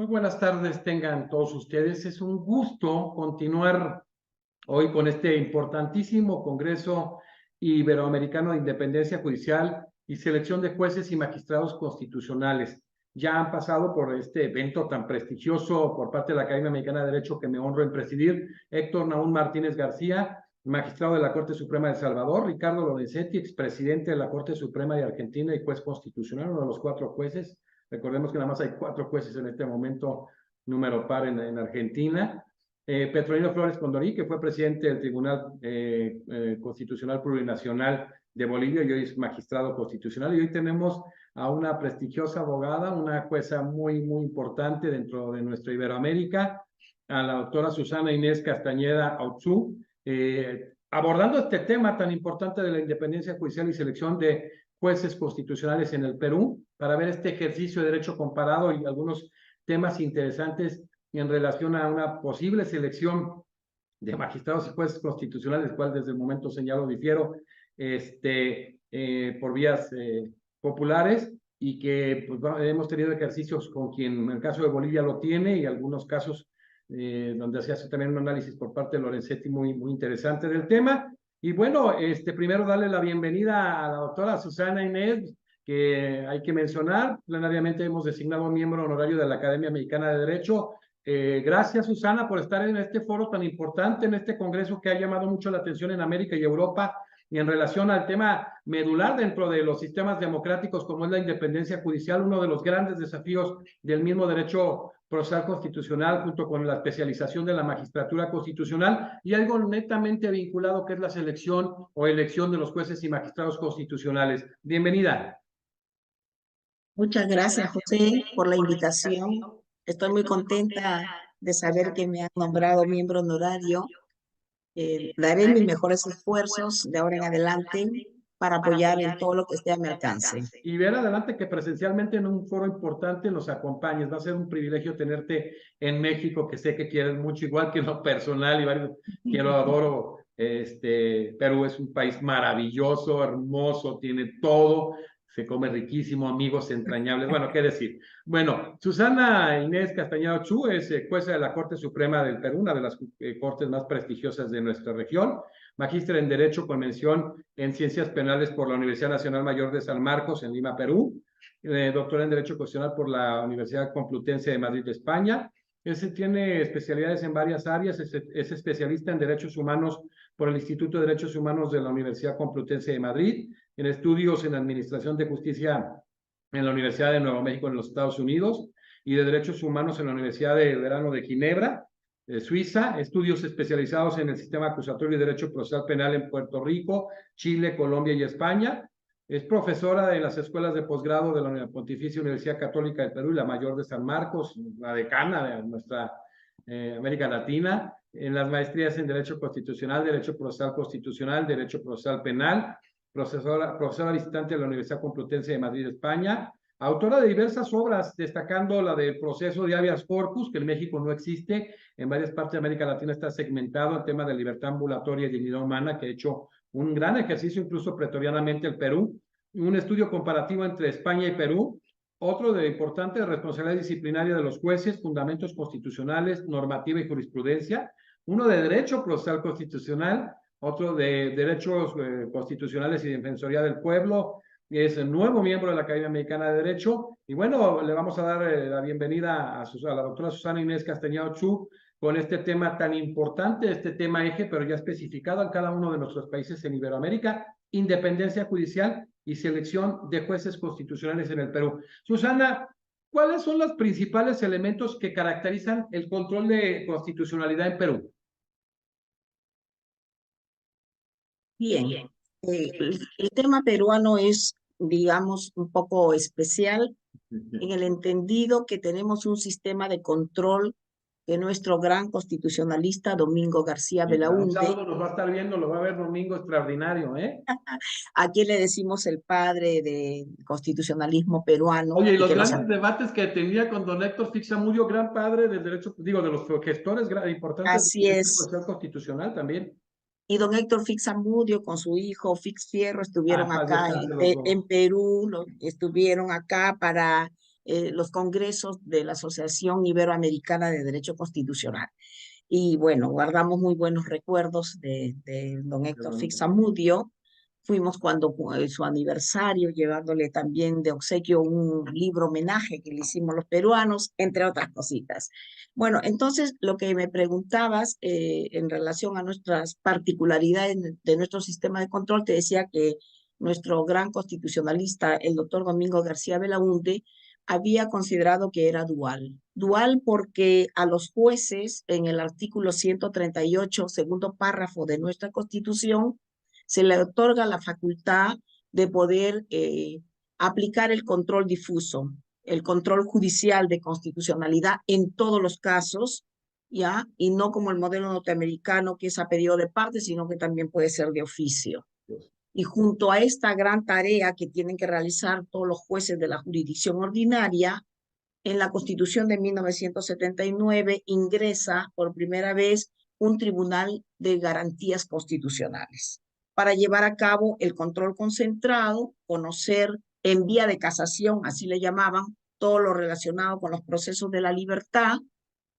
Muy buenas tardes tengan todos ustedes. Es un gusto continuar hoy con este importantísimo Congreso Iberoamericano de Independencia Judicial y Selección de Jueces y Magistrados Constitucionales. Ya han pasado por este evento tan prestigioso por parte de la Academia Mexicana de Derecho que me honro en presidir, Héctor Nahum Martínez García, magistrado de la Corte Suprema de El Salvador, Ricardo Lorenzetti, expresidente de la Corte Suprema de Argentina y juez constitucional, uno de los 4 jueces. Recordemos que nada más hay 4 jueces en este momento, número par en Argentina. Petronilo Flores Condorí, que fue presidente del Tribunal Constitucional Plurinacional de Bolivia y hoy es magistrado constitucional. Y hoy tenemos a una prestigiosa abogada, una jueza muy importante dentro de nuestra Iberoamérica, a la doctora Susana Inés Castañeda Autzú, abordando este tema tan importante de la independencia judicial y selección de jueces constitucionales en el Perú, para ver este ejercicio de derecho comparado y algunos temas interesantes en relación a una posible selección de magistrados y jueces constitucionales, cual desde el momento señalo difiero, por vías populares, y que pues, hemos tenido ejercicios con quien en el caso de Bolivia lo tiene y algunos casos donde se hace también un análisis por parte de Lorenzetti muy interesante del tema. Y bueno, primero darle la bienvenida a la doctora Susana Inés, que hay que mencionar, plenariamente hemos designado miembro honorario de la Academia Mexicana de Derecho. Gracias, Susana, por estar en este foro tan importante, en este congreso que ha llamado mucho la atención en América y Europa, y en relación al tema medular dentro de los sistemas democráticos como es la independencia judicial, uno de los grandes desafíos del mismo derecho procesal constitucional, junto con la especialización de la magistratura constitucional, y algo netamente vinculado que es la selección o elección de los jueces y magistrados constitucionales. Bienvenida. Muchas gracias, José, por la invitación. Estoy muy contenta de saber que me han nombrado miembro honorario. Daré mis mejores esfuerzos de ahora en adelante para apoyar en todo lo que esté a mi alcance. Y ver adelante que presencialmente en un foro importante nos acompañes. Va a ser un privilegio tenerte en México, que sé que quieres mucho, igual que en lo personal, y varios, quiero, adoro. Perú es un país maravilloso, hermoso, tiene todo, se come riquísimo, amigos entrañables. Bueno, qué decir. Bueno, Susana Inés Castañeda Autzú es jueza de la Corte Suprema del Perú, una de las cortes más prestigiosas de nuestra región. Magíster en Derecho con mención en Ciencias Penales por la Universidad Nacional Mayor de San Marcos en Lima, Perú. Doctora en Derecho Constitucional por la Universidad Complutense de Madrid, España. Tiene especialidades en varias áreas, es especialista en Derechos Humanos por el Instituto de Derechos Humanos de la Universidad Complutense de Madrid, en estudios en Administración de Justicia en la Universidad de Nuevo México en los Estados Unidos y de Derechos Humanos en la Universidad de Verano de Ginebra, Suiza, estudios especializados en el sistema acusatorio y derecho procesal penal en Puerto Rico, Chile, Colombia y España. Es profesora de las escuelas de posgrado de la Pontificia Universidad Católica del Perú y la Mayor de San Marcos, la decana de nuestra América Latina, en las maestrías en Derecho Constitucional, Derecho Procesal Constitucional, Derecho Procesal Penal, profesora visitante de la Universidad Complutense de Madrid, España, autora de diversas obras, destacando la del proceso de habeas corpus, que en México no existe, en varias partes de América Latina está segmentado el tema de libertad ambulatoria y dignidad humana, que ha hecho un gran ejercicio, incluso pretorianamente el Perú, un estudio comparativo entre España y Perú, otro de importante responsabilidad disciplinaria de los jueces, fundamentos constitucionales, normativa y jurisprudencia, uno de derecho procesal constitucional, otro de derechos constitucionales y defensoría del pueblo, es el nuevo miembro de la Academia Mexicana de Derecho. Y bueno, le vamos a dar la bienvenida a la doctora Susana Inés Castañeda Autzú con este tema tan importante, este tema eje, pero ya especificado en cada uno de nuestros países en Iberoamérica, independencia judicial y selección de jueces constitucionales en el Perú. Susana, ¿cuáles son los principales elementos que caracterizan el control de constitucionalidad en Perú? Bien, el tema peruano es, digamos, un poco especial en el entendido que tenemos un sistema de control que nuestro gran constitucionalista Domingo García Un Belaúnde, sábado nos va a estar viendo, lo va a ver Domingo extraordinario, ¿eh? a quien le decimos el padre del constitucionalismo peruano, Oye, y y los que nos... grandes debates que tenía con don Héctor Fixamudio, gran padre del derecho, digo, de los gestores importantes del Así derecho es. procesal constitucional también. Y don Héctor Fixamudio con su hijo Fix Fierro Ah, estuvieron paz acá descanse los dos. en Perú, estuvieron acá para los congresos de la Asociación Iberoamericana de Derecho Constitucional. Y bueno, guardamos muy buenos recuerdos de don Héctor Fixamudio. Fuimos cuando su aniversario, llevándole también de obsequio un libro homenaje que le hicimos los peruanos, entre otras cositas. Bueno, entonces lo que me preguntabas en relación a nuestras particularidades de nuestro sistema de control, te decía que nuestro gran constitucionalista, el doctor Domingo García Belaúnde, había considerado que era dual. Dual porque a los jueces, en el artículo 138, segundo párrafo de nuestra Constitución, se le otorga la facultad de poder aplicar el control difuso, el control judicial de constitucionalidad en todos los casos, ¿ya? Y no como el modelo norteamericano, que es a pedido de parte, sino que también puede ser de oficio. Y junto a esta gran tarea que tienen que realizar todos los jueces de la jurisdicción ordinaria, en la Constitución de 1979 ingresa por primera vez un Tribunal de Garantías Constitucionales para llevar a cabo el control concentrado, conocer en vía de casación, así le llamaban, todo lo relacionado con los procesos de la libertad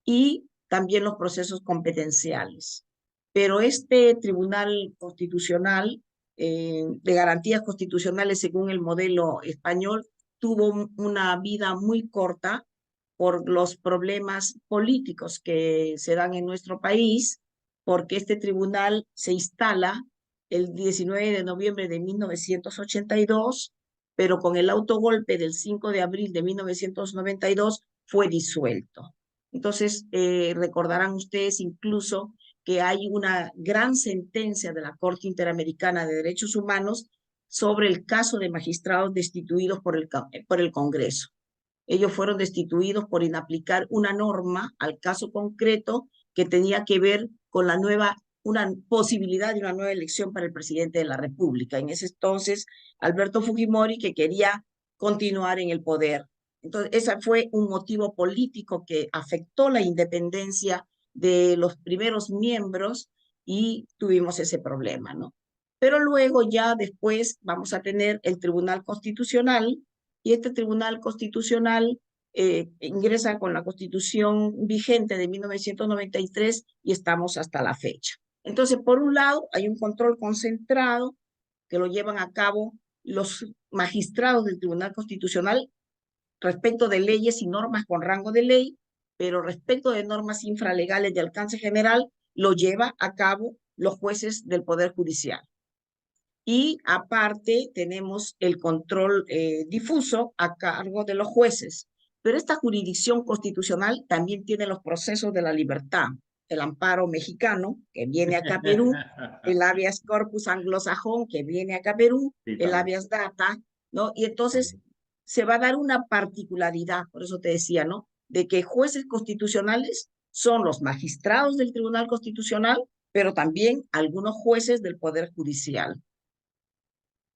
y también los procesos competenciales. Pero este Tribunal Constitucional de Garantías Constitucionales, según el modelo español, tuvo una vida muy corta por los problemas políticos que se dan en nuestro país, porque este tribunal se instala el 19 de noviembre de 1982, pero con el autogolpe del 5 de abril de 1992 fue disuelto. Entonces, recordarán ustedes incluso que hay una gran sentencia de la Corte Interamericana de Derechos Humanos sobre el caso de magistrados destituidos por el Congreso. Ellos fueron destituidos por inaplicar una norma al caso concreto que tenía que ver con una posibilidad de una nueva elección para el presidente de la República. En ese entonces, Alberto Fujimori, que quería continuar en el poder. Entonces, ese fue un motivo político que afectó la independencia de los primeros miembros y tuvimos ese problema, ¿no? Pero luego ya después vamos a tener el Tribunal Constitucional, y este Tribunal Constitucional ingresa con la Constitución vigente de 1993 y estamos hasta la fecha. Entonces, por un lado, hay un control concentrado que lo llevan a cabo los magistrados del Tribunal Constitucional respecto de leyes y normas con rango de ley, pero respecto de normas infralegales de alcance general, lo lleva a cabo los jueces del Poder Judicial. Y aparte tenemos el control difuso a cargo de los jueces. Pero esta jurisdicción constitucional también tiene los procesos de la libertad, el amparo mexicano, que viene acá a Perú, el habeas corpus anglosajón, que viene acá a Perú, el habeas data, ¿no? Y entonces se va a dar una particularidad, por eso te decía, ¿no? De que jueces constitucionales son los magistrados del Tribunal Constitucional, pero también algunos jueces del Poder Judicial.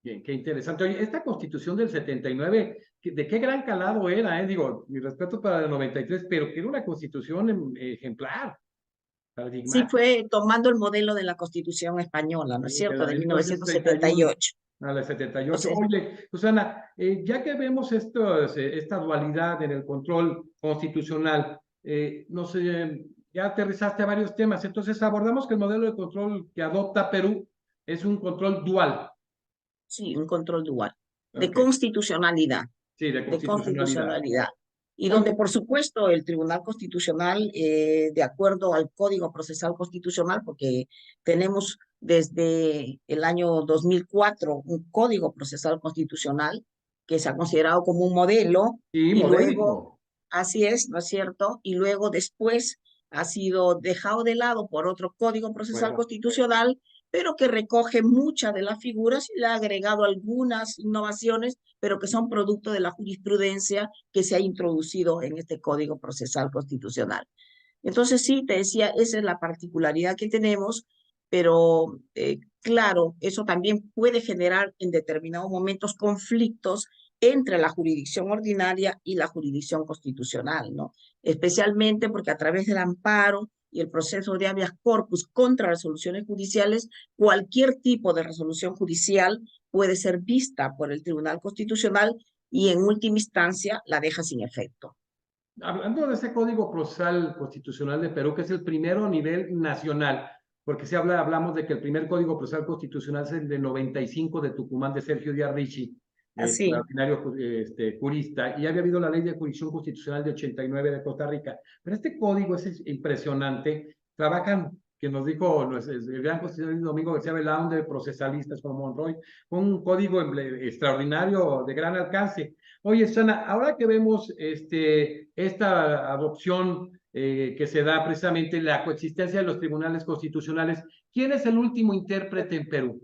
Bien, qué interesante. Oye, esta Constitución del 79, ¿de qué gran calado era? Digo, mi respeto para el 93, pero que era una Constitución ejemplar, Sí, paradigmática. fue tomando el modelo de la Constitución española, ¿no es cierto?, de 1978. A la 78. Entonces, Oye, Susana, ya que vemos esta dualidad en el control constitucional, no sé, ya aterrizaste a varios temas, entonces abordamos que el modelo de control que adopta Perú es un control dual. sí, un control dual, de Okay. constitucionalidad, Sí, de constitucionalidad. y donde, Oye, por supuesto, el Tribunal Constitucional, de acuerdo al Código Procesal Constitucional, porque tenemos desde el año 2004 un Código Procesal Constitucional que se ha considerado como un modelo, sí, y luego, modélico. así es, ¿no es cierto? Y luego después ha sido dejado de lado por otro Código Procesal Bueno, Constitucional, pero que recoge muchas de las figuras y le ha agregado algunas innovaciones, pero que son producto de la jurisprudencia que se ha introducido en este Código Procesal Constitucional. Entonces, sí, te decía, esa es la particularidad que tenemos, pero claro, eso también puede generar en determinados momentos conflictos entre la jurisdicción ordinaria y la jurisdicción constitucional, ¿no? Especialmente porque a través del amparo y el proceso de habeas corpus contra resoluciones judiciales, cualquier tipo de resolución judicial puede ser vista por el Tribunal Constitucional y en última instancia la deja sin efecto. Hablando de ese Código Procesal Constitucional de Perú, que es el primero a nivel nacional, porque hablamos de que el primer Código Procesal Constitucional es el de 95 de Tucumán, de Sergio Díaz Ricci, Así, extraordinario jurista, y había habido la Ley de Jurisdicción Constitucional de 89 de Costa Rica. Pero este código es impresionante. Trabajan, que nos dijo el gran constitucionalista Domingo García Belaúnde, de procesalistas como Monroy, con un código extraordinario de gran alcance. Oye, Susana, ahora que vemos esta adopción que se da precisamente la coexistencia de los tribunales constitucionales, ¿quién es el último intérprete en Perú?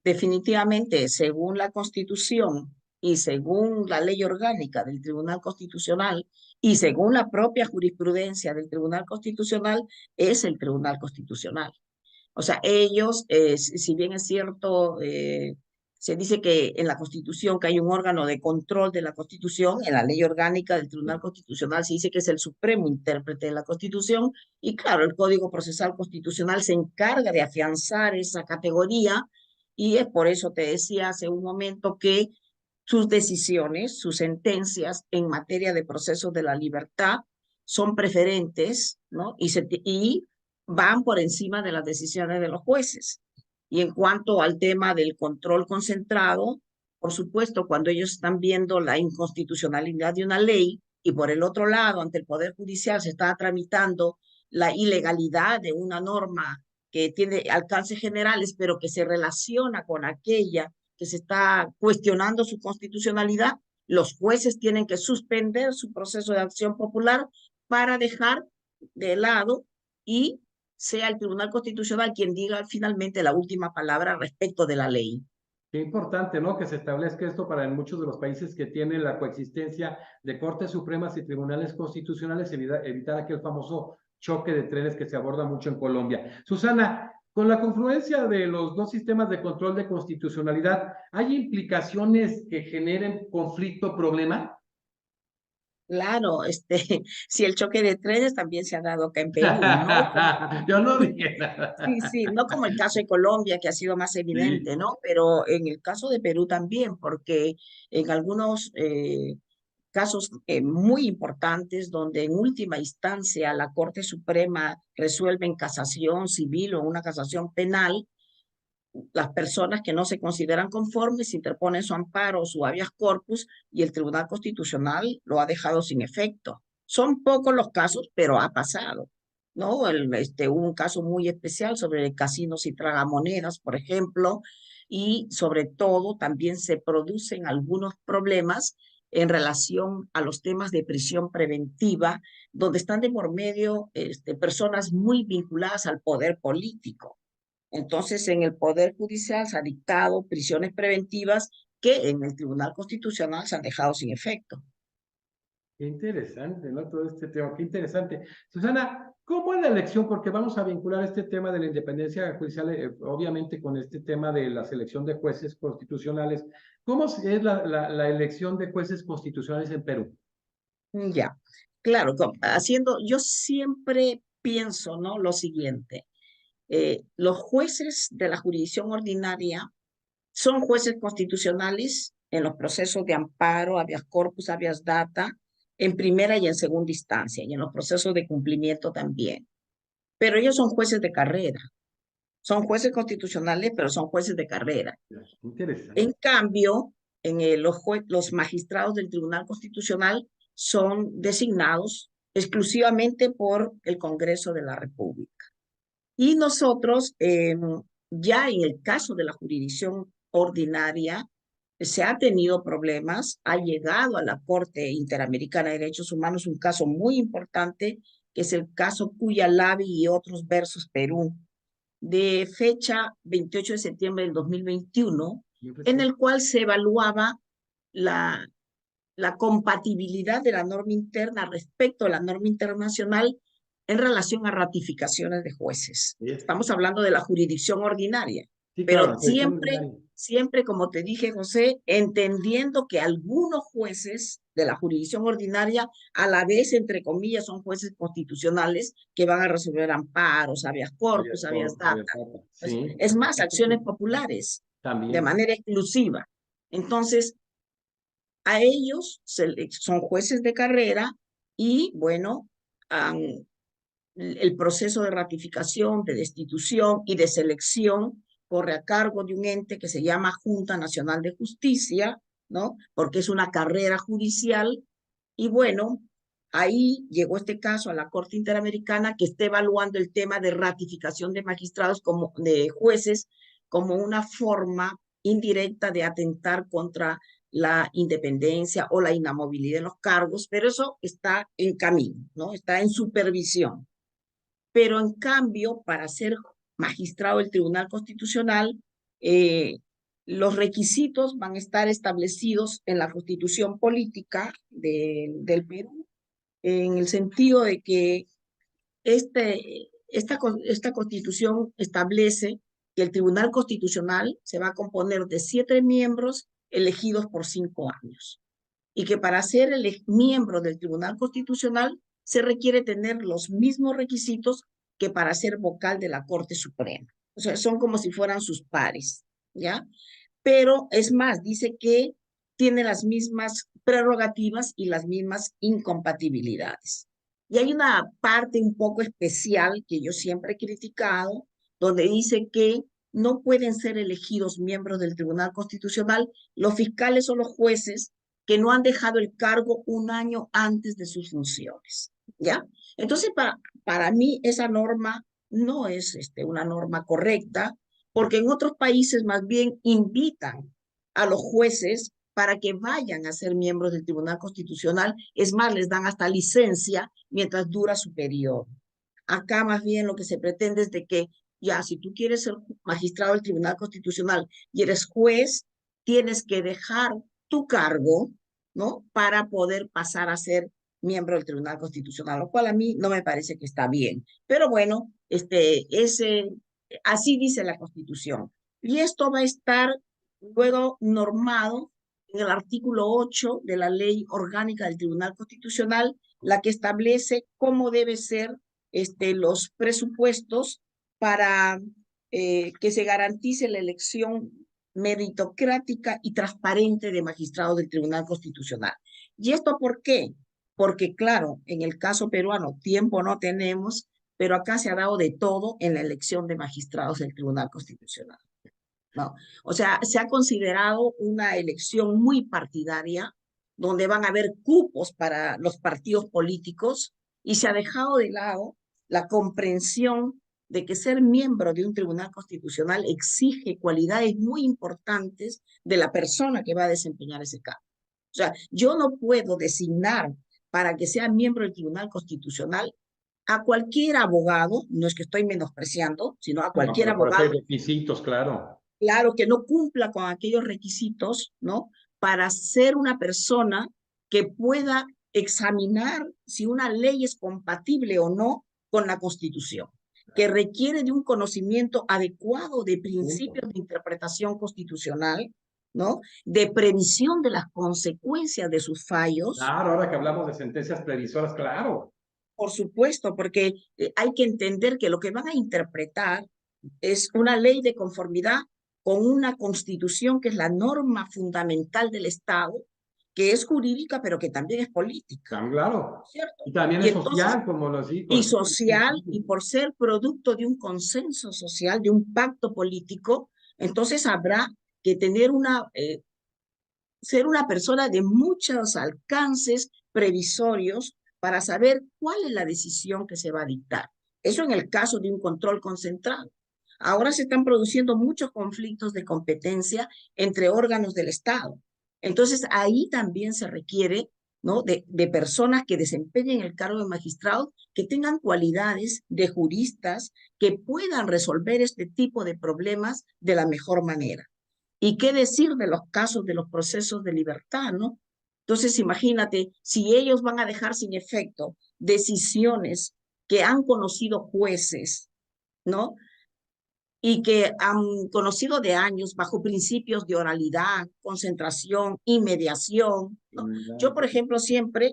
definitivamente, según la Constitución y según la ley orgánica del Tribunal Constitucional y según la propia jurisprudencia del Tribunal Constitucional, es el Tribunal Constitucional. O sea, ellos, si bien es cierto, se dice que en la Constitución que hay un órgano de control de la Constitución, en la ley orgánica del Tribunal Constitucional se dice que es el supremo intérprete de la Constitución, y claro, el Código Procesal Constitucional se encarga de afianzar esa categoría, y es por eso te decía hace un momento que sus decisiones, sus sentencias en materia de procesos de la libertad son preferentes, ¿no? Y van por encima de las decisiones de los jueces. Y en cuanto al tema del control concentrado, por supuesto, cuando ellos están viendo la inconstitucionalidad de una ley y por el otro lado, ante el Poder Judicial se está tramitando la ilegalidad de una norma que tiene alcances generales, pero que se relaciona con aquella que se está cuestionando su constitucionalidad, los jueces tienen que suspender su proceso de acción popular para dejar de lado y sea el Tribunal Constitucional quien diga finalmente la última palabra respecto de la ley. Qué importante, ¿no? Que se establezca esto para en muchos de los países que tienen la coexistencia de Cortes Supremas y tribunales constitucionales, evitar aquel famoso choque de trenes que se aborda mucho en Colombia. Susana, con la confluencia de los dos sistemas de control de constitucionalidad, ¿hay implicaciones que generen conflicto, problema? Claro, si el choque de trenes también se ha dado acá en Perú, ¿no? Yo no dije nada. Sí, sí, no como el caso de Colombia, que ha sido más evidente, Sí, ¿no? Pero en el caso de Perú también, porque en algunos casos muy importantes donde en última instancia la Corte Suprema resuelve en casación civil o una casación penal, las personas que no se consideran conformes interponen su amparo o su habeas corpus y el Tribunal Constitucional lo ha dejado sin efecto. Son pocos los casos, pero ha pasado, ¿no? Hubo un caso muy especial sobre casinos y tragamonedas, por ejemplo, y sobre todo también se producen algunos problemas en relación a los temas de prisión preventiva, donde están de por medio personas muy vinculadas al poder político. Entonces, en el Poder Judicial se han dictado prisiones preventivas que en el Tribunal Constitucional se han dejado sin efecto. qué interesante, ¿no? Todo este tema, qué interesante. Susana, ¿cómo es la elección? Porque vamos a vincular este tema de la independencia judicial, obviamente, con este tema de la selección de jueces constitucionales. ¿Cómo es la elección de jueces constitucionales en Perú? Ya, claro, yo siempre pienso, ¿no? Lo siguiente, los jueces de la jurisdicción ordinaria son jueces constitucionales en los procesos de amparo, habeas corpus, habeas data, en primera y en segunda instancia, y en los procesos de cumplimiento también. Pero ellos son jueces de carrera, son jueces constitucionales, pero son jueces de carrera. En Interesante. cambio, los magistrados del Tribunal Constitucional son designados exclusivamente por el Congreso de la República. Y nosotros, ya en el caso de la jurisdicción ordinaria, se ha tenido problemas, ha llegado a la Corte Interamericana de Derechos Humanos un caso muy importante, que es el caso Cuyalabi y otros versus Perú, de fecha 28 de septiembre del 2021, en el cual se evaluaba la, la compatibilidad de la norma interna respecto a la norma internacional en relación a ratificaciones de jueces. Estamos hablando de la jurisdicción ordinaria, Sí, claro, pero la jurisdicción siempre, ordinaria. siempre, como te dije, José, entendiendo que algunos jueces de la jurisdicción ordinaria, a la vez, entre comillas, son jueces constitucionales que van a resolver amparos, habeas corpus, habeas data. Sí, Es más, acciones populares de también. manera exclusiva. Entonces, A ellos son jueces de carrera y, bueno, el proceso de ratificación, de destitución y de selección corre a cargo de un ente que se llama Junta Nacional de Justicia, ¿no? Porque es una carrera judicial. Y bueno, ahí llegó este caso a la Corte Interamericana, que está evaluando el tema de ratificación de magistrados, como de jueces, como una forma indirecta de atentar contra la independencia o la inamovilidad de los cargos, pero eso está en camino, ¿no? Está en supervisión. Pero en cambio, para ser magistrado del Tribunal Constitucional, los requisitos van a estar establecidos en la Constitución Política del Perú, en el sentido de que esta Constitución establece que el Tribunal Constitucional se va a componer de 7 miembros elegidos por 5 años y que para ser miembro del Tribunal Constitucional se requiere tener los mismos requisitos que para ser vocal de la Corte Suprema. O sea, son como si fueran sus pares, ¿ya? Pero es más, dice que tiene las mismas prerrogativas y las mismas incompatibilidades. Y hay una parte un poco especial que yo siempre he criticado, donde dice que no pueden ser elegidos miembros del Tribunal Constitucional los fiscales o los jueces que no han dejado el cargo un año antes de sus funciones, ¿ya? Entonces, para mí esa norma no es una norma correcta, porque en otros países más bien invitan a los jueces para que vayan a ser miembros del Tribunal Constitucional. Es más, les dan hasta licencia mientras dura su periodo. Acá más bien lo que se pretende es de que ya, si tú quieres ser magistrado del Tribunal Constitucional y eres juez, tienes que dejar tu cargo, ¿no? Para poder pasar a ser miembro del Tribunal Constitucional, lo cual a mí no me parece que está bien. Pero bueno, así dice la Constitución. Y esto va a estar luego normado en el artículo 8 de la Ley Orgánica del Tribunal Constitucional, la que establece cómo debe ser los presupuestos para que se garantice la elección meritocrática y transparente de magistrados del Tribunal Constitucional. ¿Y esto por qué? Porque, claro, en el caso peruano tiempo no tenemos, pero acá se ha dado de todo en la elección de magistrados del Tribunal Constitucional, ¿no? O sea, se ha considerado una elección muy partidaria, donde van a haber cupos para los partidos políticos, y se ha dejado de lado la comprensión de que ser miembro de un tribunal constitucional exige cualidades muy importantes de la persona que va a desempeñar ese cargo. O sea, yo no puedo designar para que sea miembro del Tribunal Constitucional a cualquier abogado, no es que estoy menospreciando, sino a No, cualquier pero por eso hay abogado, requisitos, claro. claro, que no cumpla con aquellos requisitos, ¿no? Para ser una persona que pueda examinar si una ley es compatible o no con la Constitución, que requiere de un conocimiento adecuado de principios de interpretación constitucional, ¿no? De previsión de las consecuencias de sus fallos. Claro, ahora que hablamos de sentencias previsoras, claro. Por supuesto, porque hay que entender que lo que van a interpretar es una ley de conformidad con una constitución que es la norma fundamental del Estado, que es jurídica, pero que también es política, Claro. ¿cierto? Y también Y es entonces, social, como lo y digo. social, y por ser producto de un consenso social, de un pacto político, entonces habrá que tener ser una persona de muchos alcances previsorios para saber cuál es la decisión que se va a dictar. Eso en el caso de un control concentrado. Ahora se están produciendo muchos conflictos de competencia entre órganos del Estado. Entonces, ahí también se requiere, ¿no? de personas que desempeñen el cargo de magistrado, que tengan cualidades de juristas, que puedan resolver este tipo de problemas de la mejor manera. ¿Y qué decir de los casos de los procesos de libertad, no? Entonces, imagínate, si ellos van a dejar sin efecto decisiones que han conocido jueces, ¿no? Y que han conocido de años bajo principios de oralidad, concentración y mediación, ¿no? Yo, por ejemplo,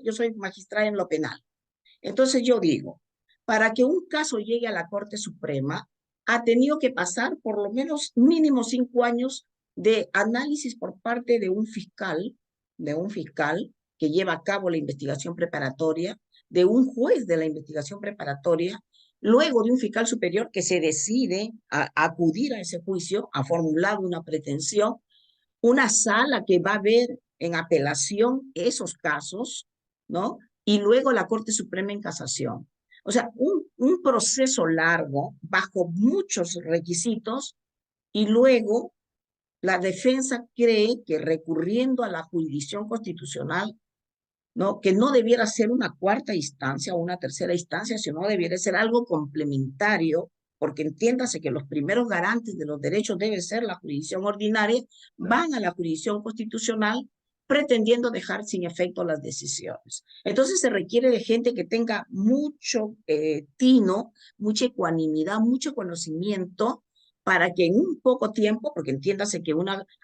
yo soy magistrada en lo penal. Entonces yo digo, para que un caso llegue a la Corte Suprema, ha tenido que pasar por lo menos mínimo 5 años de análisis por parte de un fiscal de un fiscal que lleva a cabo la investigación preparatoria, de un juez de la investigación preparatoria, luego de un fiscal superior que se decide a acudir a ese juicio, ha formulado una pretensión, una sala que va a ver en apelación esos casos, ¿no? Y luego la Corte Suprema en casación. O sea, un proceso largo, bajo muchos requisitos, y luego la defensa cree que recurriendo a la jurisdicción constitucional, ¿no? Que no debiera ser una cuarta instancia o una tercera instancia, sino debiera ser algo complementario, porque entiéndase que los primeros garantes de los derechos debe ser la jurisdicción ordinaria, van a la jurisdicción constitucional pretendiendo dejar sin efecto las decisiones. Entonces se requiere de gente que tenga mucho tino, mucha ecuanimidad, mucho conocimiento, para que en un poco tiempo, porque entiéndase que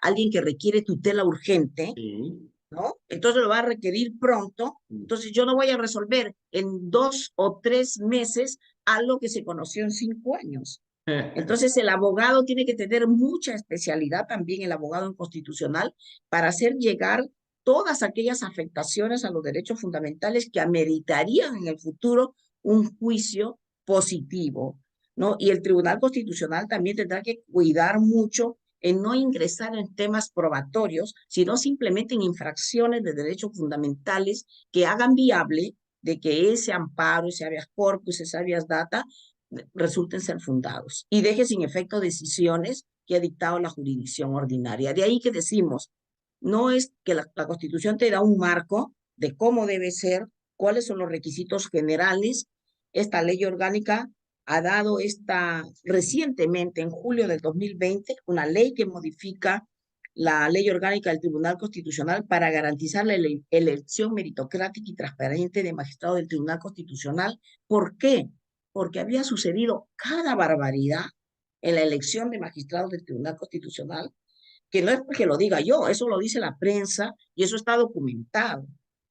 alguien que requiere tutela urgente, Sí. ¿no? Entonces lo va a requerir pronto. Entonces yo no voy a resolver en 2 o 3 meses algo que se conoció en 5 años. Entonces el abogado tiene que tener mucha especialidad también, el abogado en constitucional, para hacer llegar todas aquellas afectaciones a los derechos fundamentales que ameritarían en el futuro un juicio positivo, ¿no? Y el Tribunal Constitucional también tendrá que cuidar mucho en no ingresar en temas probatorios, sino simplemente en infracciones de derechos fundamentales que hagan viable de que ese amparo, ese habeas corpus, ese habeas data, resulten ser fundados y deje sin efecto decisiones que ha dictado la jurisdicción ordinaria. De ahí que decimos, no es que la Constitución te da un marco de cómo debe ser, cuáles son los requisitos generales. Esta ley orgánica ha dado recientemente, en julio del 2020, una ley que modifica la ley orgánica del Tribunal Constitucional para garantizar la elección meritocrática y transparente de magistrados del Tribunal Constitucional. ¿Por qué? Porque había sucedido cada barbaridad en la elección de magistrados del Tribunal Constitucional, que no es porque lo diga yo, eso lo dice la prensa y eso está documentado,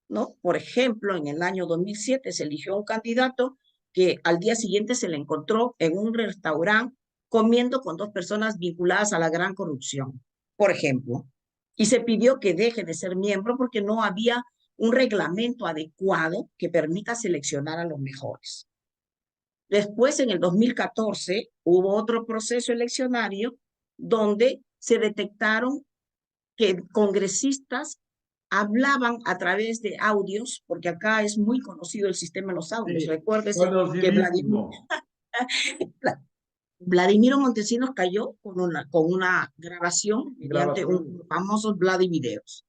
¿no? Por ejemplo, en el año 2007 se eligió un candidato que al día siguiente se le encontró en un restaurante comiendo con 2 personas vinculadas a la gran corrupción, por ejemplo, y se pidió que deje de ser miembro porque no había un reglamento adecuado que permita seleccionar a los mejores. Después, en el 2014, hubo otro proceso eleccionario donde se detectaron que congresistas hablaban a través de audios, porque acá es muy conocido el sistema de los audios. Sí, Recuérdese que conocidísimo. Vladimiro Montesinos cayó con una grabación mediante Grabación. un famoso Vladivideos.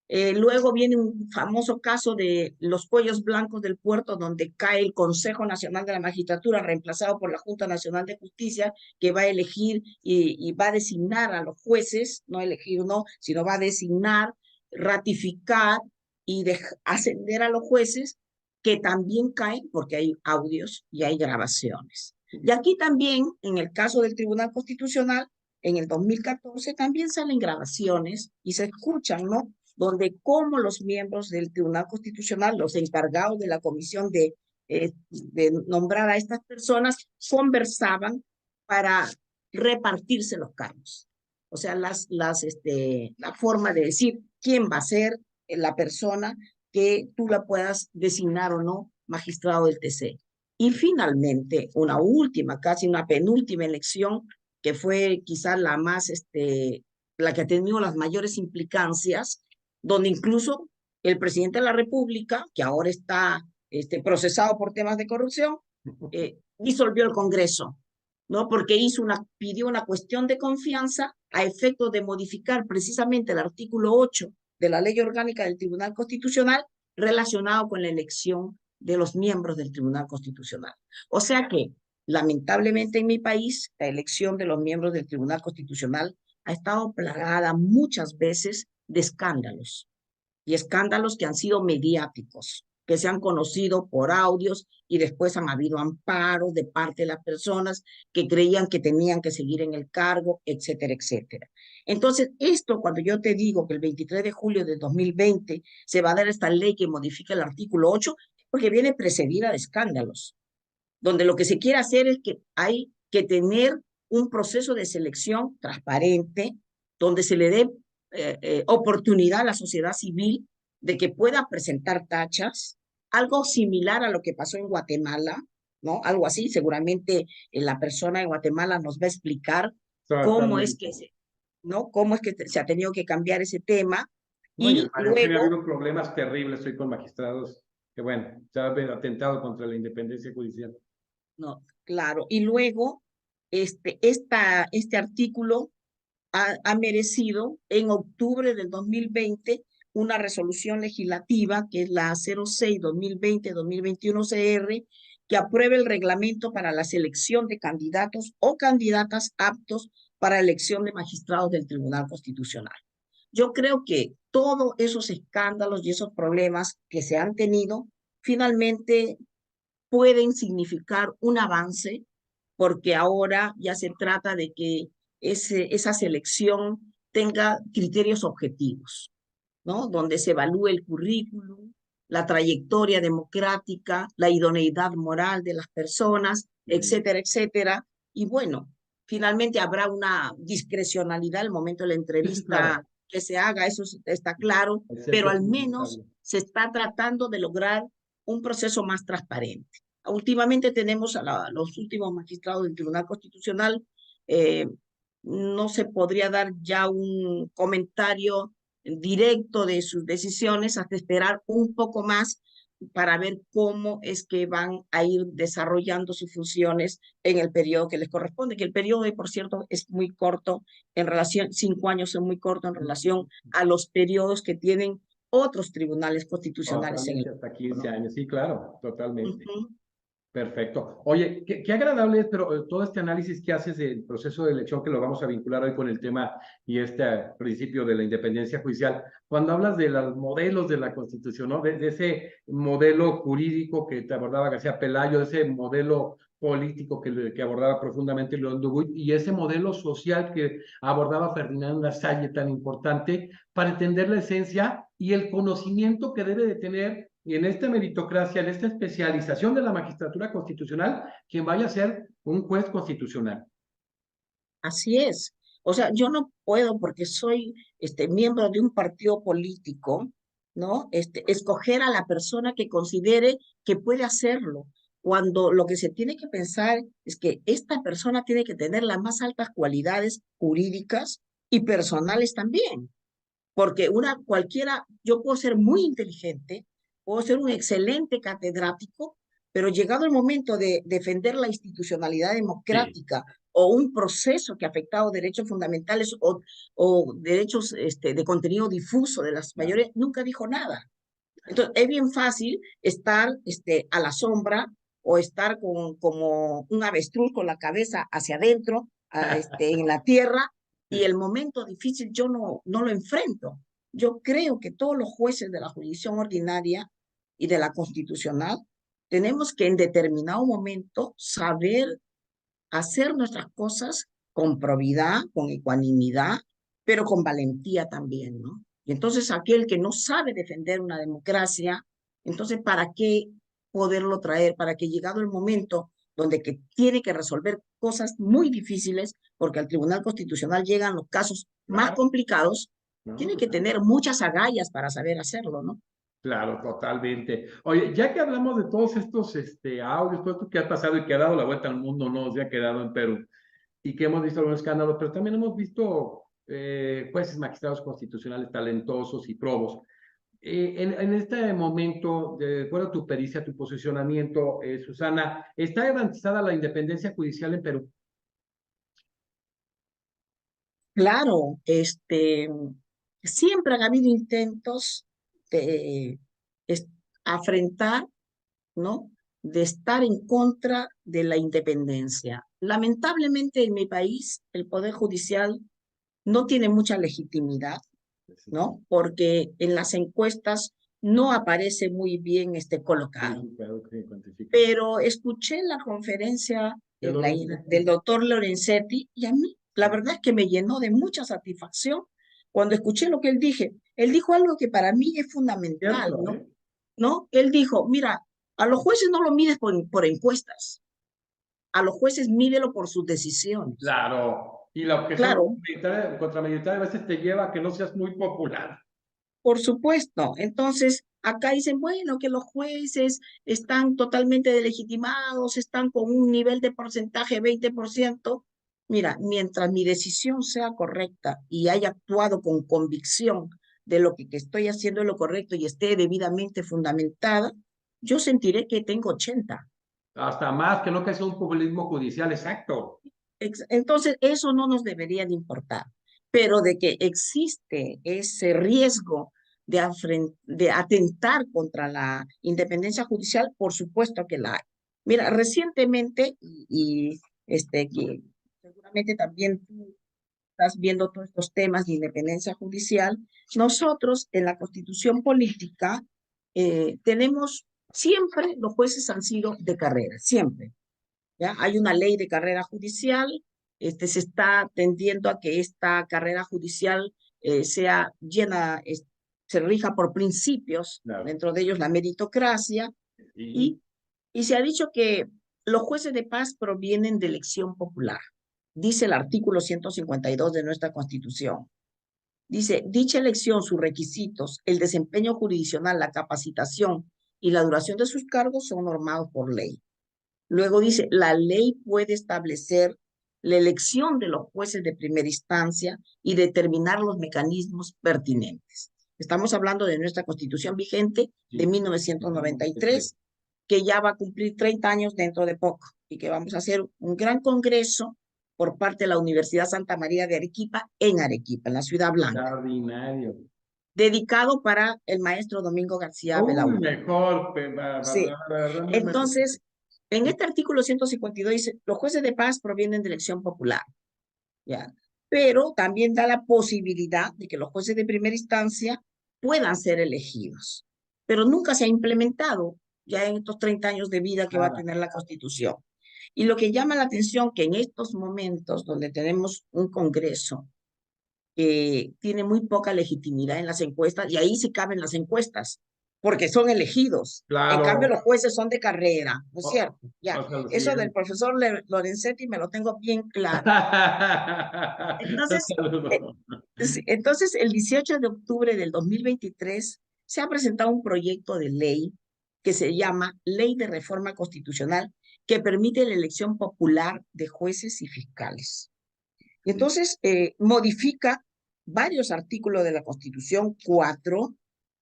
Luego viene un famoso caso de los cuellos blancos del puerto, donde cae el Consejo Nacional de la Magistratura, reemplazado por la Junta Nacional de Justicia, que va a elegir y va a designar a los jueces, no elegir, no, sino va a designar, ratificar y ascender a los jueces, que también caen porque hay audios y hay grabaciones. Y aquí también, en el caso del Tribunal Constitucional, en el 2014 también salen grabaciones y se escuchan, ¿no? Donde como los miembros del Tribunal Constitucional, los encargados de la comisión de nombrar a estas personas, conversaban para repartirse los cargos. O sea, la forma de decir quién va a ser la persona que tú la puedas designar o no magistrado del TC. Y finalmente, una última, casi una penúltima elección, que fue quizás la que ha tenido las mayores implicancias, donde incluso el presidente de la República, que ahora está procesado por temas de corrupción, disolvió el Congreso, ¿no? Porque pidió una cuestión de confianza a efecto de modificar precisamente el artículo 8 de la Ley Orgánica del Tribunal Constitucional relacionado con la elección de los miembros del Tribunal Constitucional. O sea que, lamentablemente en mi país, la elección de los miembros del Tribunal Constitucional ha estado plagada muchas veces de escándalos, y escándalos que han sido mediáticos, que se han conocido por audios y después han habido amparos de parte de las personas que creían que tenían que seguir en el cargo, etcétera, etcétera. Entonces, esto cuando yo te digo que el 23 de julio de 2020 se va a dar esta ley que modifica el artículo 8, porque viene precedida de escándalos, donde lo que se quiere hacer es que hay que tener un proceso de selección transparente, donde se le dé oportunidad a la sociedad civil de que pueda presentar tachas, algo similar a lo que pasó en Guatemala, ¿no? Algo así, seguramente la persona de Guatemala nos va a explicar cómo es que Totalmente. se, ¿no? Cómo es que se ha tenido que cambiar ese tema No, y en y María Eugenia ha luego, habido problemas terribles hoy con magistrados que, bueno, se ha atentado contra la independencia judicial. no, claro, y luego este artículo ha merecido en octubre del 2020 una resolución legislativa que es la 06-2020-2021 CR que apruebe el reglamento para la selección de candidatos o candidatas aptos para elección de magistrados del Tribunal Constitucional. Yo creo que todos esos escándalos y esos problemas que se han tenido finalmente pueden significar un avance porque ahora ya se trata de que esa selección tenga criterios objetivos, ¿no? Donde se evalúe el currículum, la trayectoria democrática, la idoneidad moral de las personas, etcétera, etcétera. Y bueno, finalmente habrá una discrecionalidad al momento de la Sí, sí, claro. entrevista que se haga, eso está claro, pero Excepto al es menos indispensable. se está tratando de lograr un proceso más transparente. Últimamente tenemos los últimos magistrados del Tribunal Constitucional, eh, no se podría dar ya un comentario directo de sus decisiones hasta esperar un poco más para ver cómo es que van a ir desarrollando sus funciones en el periodo que les corresponde, que el periodo, por cierto, es muy corto en relación, 5 años es muy corto en relación a los periodos que tienen otros tribunales constitucionales en el Totalmente, hasta 15 mundo, años. Sí, claro, ¿no? totalmente. Perfecto. Oye, qué agradable es, pero todo este análisis que haces del proceso de elección, que lo vamos a vincular hoy con el tema y este principio de la independencia judicial, cuando hablas de los modelos de la Constitución, ¿no? De ese modelo jurídico que te abordaba García Pelayo, de ese modelo político que abordaba profundamente León Dubuy y ese modelo social que abordaba Ferdinand Lasalle tan importante para entender la esencia y el conocimiento que debe de tener y en esta meritocracia, en esta especialización de la magistratura constitucional, quien vaya a ser un juez constitucional. Así es. O sea, yo no puedo porque soy miembro de un partido político, ¿no? Escoger a la persona que considere que puede hacerlo, cuando lo que se tiene que pensar es que esta persona tiene que tener las más altas cualidades jurídicas y personales también, porque cualquiera, yo puedo ser muy inteligente, puedo ser un excelente catedrático, pero llegado el momento de defender la institucionalidad Sí. democrática o un proceso que ha afectado derechos fundamentales o derechos de contenido difuso de las Claro. mayores, nunca dijo nada. Entonces, es bien fácil estar a la sombra o estar como un avestruz con la cabeza hacia adentro, en la tierra, y el momento difícil yo no lo enfrento. Yo creo que todos los jueces de la jurisdicción ordinaria y de la constitucional tenemos que en determinado momento saber hacer nuestras cosas con probidad, con ecuanimidad, pero con valentía también, ¿no? Y entonces aquel que no sabe defender una democracia, entonces ¿para qué poderlo traer? Para que llegado el momento donde que tiene que resolver cosas muy difíciles, porque al Tribunal Constitucional llegan los casos más Claro, complicados, ¿no? tiene que tener muchas agallas para saber hacerlo, ¿no? Claro, totalmente. Oye, ya que hablamos de todos estos audios, todo esto que ha pasado y que ha dado la vuelta al mundo, no se ha quedado en Perú, y que hemos visto algunos escándalos, pero también hemos visto jueces magistrados constitucionales talentosos y probos. En este momento, de acuerdo a tu pericia, tu posicionamiento, Susana, ¿está garantizada la independencia judicial en Perú? Claro, siempre han habido intentos de es- afrentar, ¿no? De estar en contra de la independencia. Lamentablemente en mi país el Poder Judicial no tiene mucha legitimidad, ¿no? Porque en las encuestas no aparece muy bien colocado. Cuantificado, que cuantifica. Pero escuché la conferencia De del Lorenzetti. doctor Lorenzetti y a mí la verdad es que me llenó de mucha satisfacción cuando escuché lo que él dije. Él dijo algo que para mí es fundamental, Cierto, ¿no? ¿eh? ¿No? Él dijo, mira, a los jueces no lo mides por encuestas, a los jueces mídelo por sus decisiones. Claro. Y la objeción Claro, contramilitaria a veces te lleva a que no seas muy popular. por supuesto. Entonces, acá dicen, bueno, que los jueces están totalmente delegitimados, están con un nivel de porcentaje 20%. Mira, mientras mi decisión sea correcta y haya actuado con convicción de lo que estoy haciendo es lo correcto y esté debidamente fundamentada, yo sentiré que tengo 80. Hasta más que no que sea un populismo judicial, exacto. Entonces, eso no nos debería de importar, pero de que existe ese riesgo de atentar contra la independencia judicial, por supuesto que la hay. Mira, recientemente, que seguramente también tú estás viendo todos estos temas de independencia judicial, nosotros en la Constitución Política tenemos, siempre los jueces han sido de carrera, siempre. ¿Ya? Hay una ley de carrera judicial, se está tendiendo a que esta carrera judicial sea llena, se rija por principios, Claro. dentro de ellos la meritocracia, Y, y, y se ha dicho que los jueces de paz provienen de elección popular, dice el artículo 152 de nuestra Constitución. Dice, dicha elección, sus requisitos, el desempeño jurisdiccional, la capacitación y la duración de sus cargos son normados por ley. Luego dice, la ley puede establecer la elección de los jueces de primera instancia y determinar los mecanismos pertinentes. Estamos hablando de nuestra Constitución vigente de sí, 1993, que ya va a cumplir 30 años dentro de poco y que vamos a hacer un gran congreso por parte de la Universidad Santa María de Arequipa, en la Ciudad Blanca, extraordinario. dedicado para el maestro Domingo García Belaúnde. Mejor, Sí. la verdad, Entonces, en este artículo 152 dice, los jueces de paz provienen de elección popular, ¿ya? Pero también da la posibilidad de que los jueces de primera instancia puedan ser elegidos. Pero nunca se ha implementado ya en estos 30 años de vida que va a nada. tener la Constitución. Y lo que llama la atención que en estos momentos donde tenemos un Congreso que tiene muy poca legitimidad en las encuestas, y ahí sí caben las encuestas, porque son elegidos. En cambio, Claro. los jueces son de carrera, ¿no es O, cierto? Ya, o sea, sí. eso del profesor Lorenzetti me lo tengo bien claro. Entonces, Saludos. sí, entonces, el 18 de octubre del 2023 se ha presentado un proyecto de ley que se llama Ley de Reforma Constitucional que permite la elección popular de jueces y fiscales. Y entonces modifica varios artículos de la Constitución, 4,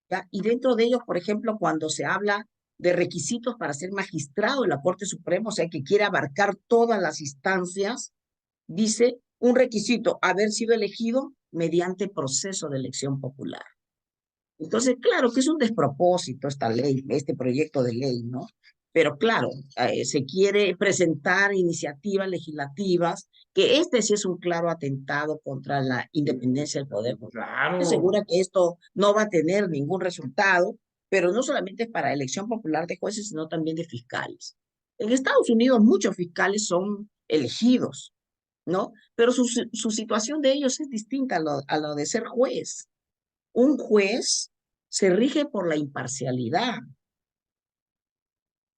¿ya? Y dentro de ellos, por ejemplo, cuando se habla de requisitos para ser magistrado de la Corte Suprema, o sea, que quiere abarcar todas las instancias, dice un requisito, haber sido elegido mediante proceso de elección popular. Entonces, claro que es un despropósito esta ley, este proyecto de ley, ¿no? Pero claro, se quiere presentar iniciativas legislativas, que este sí es un claro atentado contra la independencia del poder. Estoy Claro. segura que esto no va a tener ningún resultado, pero no solamente es para elección popular de jueces, sino también de fiscales. En Estados Unidos muchos fiscales son elegidos, ¿no? Pero su situación de ellos es distinta a lo de ser juez. Un juez se rige por la imparcialidad, ¿no?